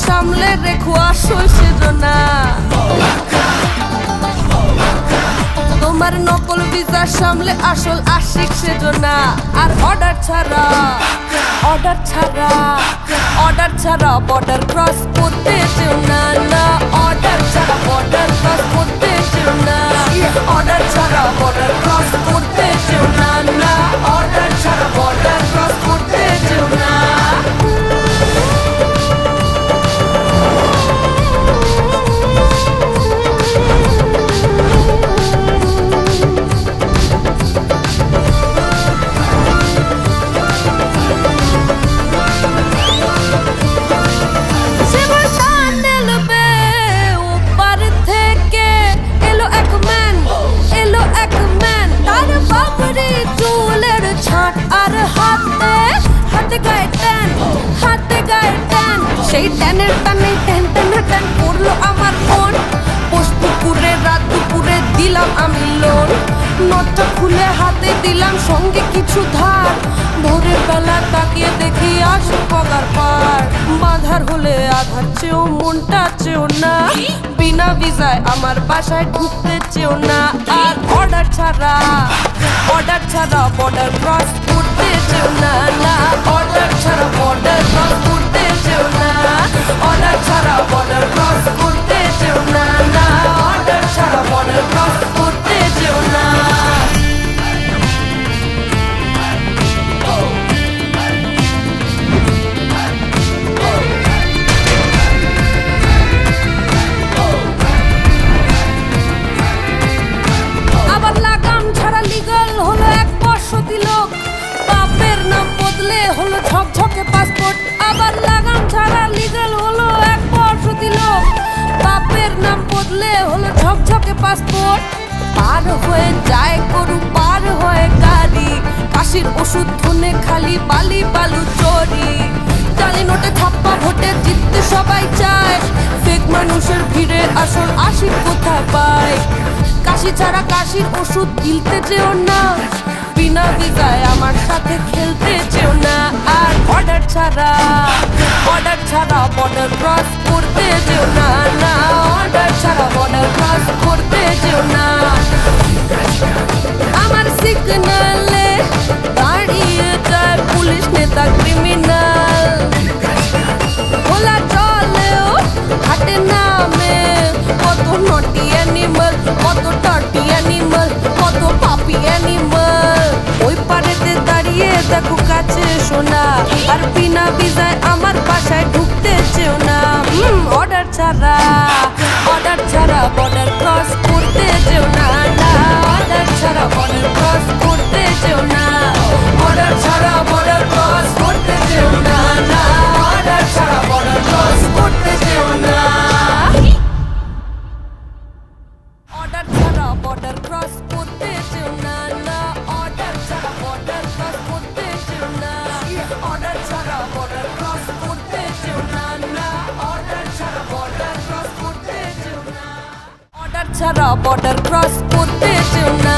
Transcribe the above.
সামলে রেখো আসল সেজো না। তোমার নকল ভিসা সামলে আসল আশিক সেজো না। আর অর্ডার ছাড়া বর্ডার ক্রস করতে চেও না। না অর্ডার ছাড়া বর্ডার ক্রস করতে চেও না। অর্ডার ছাড়া বর্ডার ক্রস করতে চেও না। না অর্ডার ছাড়া বর্ডার ক্রস করতে চেও না। সেই ট্যানের টানে ট্যান করলো আমার মন। পুকুরে রাত দুপুরে দিলাম আমি লোন। নটটা খুলে হাতে দিলাম সঙ্গে কিছু ধার। ভোরের বেলা তাকিয়ে দেখি আসে পগার পার। বাঁধার হলে আধার চেও মনটা চেও না। বিনা ভিসায় আমার বাসায় ঢুকতে চেও না। আর অর্ডার ছাড়া বর্ডার ক্রস করতে চেও না। না অর্ডার ছাড়া বর্ডার ক্রস করতে চেও না। অর্ডার ছাড়া বর্ডার ক্রস করতে চেও না। না অর্ডার ছাড়া বর্ডার ক্রস করতে চেও না। আবার লাগাম ছাড়া লিগাল হলো 1 বর্ষ দিল। বাপের নাম বদলে হলো ঝকঝকে পাসপোর্ট। আবার লাগাম ছাড়া লিগাল হলো 1 বর্ষ দিল। বাপের নাম বদলে হলো ঝকঝকে পাসপোর্ট। পার হয়ে যায় গরু পার হয় গাড়ি। কাশির ওষুধ ধনে খালি বালি বালু চরি। জালি নোটে ছাপ্পা ভোটে জিততে সবাই চায়। ফেক মানুষের ভিড়ে আসল আশিক কোথায় পায়। কাশি ছাড়া কাশির ওষুধ গিলতে যেও না। বিনা ভিসায় আমার সাথে খেলতে চেও না। আর অর্ডার ছাড়া বর্ডার ক্রস করতে চেও না। না অর্ডার ছাড়া বর্ডার ক্রস করতে চেও না। আমার সিগনালে দাঁড়িয়ে যায় পুলিশ নেতা ক্রিমিনাল। খোলা চলেও হাটে নামে কত নটি অ্যানিমাল, কত টার্টি অ্যানিমাল, কত পাপি অ্যানিমাল। ওই পারেতে দাঁড়িয়ে দেখো কাছে শোনা। আর বিনা ভিসায় আমার বাসায় ঢুকতে চেও না। অর্ডার ছাড়া বর্ডার ক্রস করতে চেও না। না অর্ডার ছাড়া বর্ডার ক্রস করতে চেও না। অর্ডার ছাড়া বর্ডার ক্রস করতে চেও না। না অর্ডার ছাড়া বর্ডার ক্রস করতে চেও না। অর্ডার ছাড়া বর্ডার ক্রস করতে চেও না। না অর্ডার ছাড়া বর্ডার ক্রস করতে চেও না। অর্ডার ছাড়া বর্ডার ক্রস করতে চেও না। না অর্ডার ছাড়া বর্ডার ক্রস করতে চেও না। অর্ডার ছাড়া বর্ডার ক্রস করতে চেও না।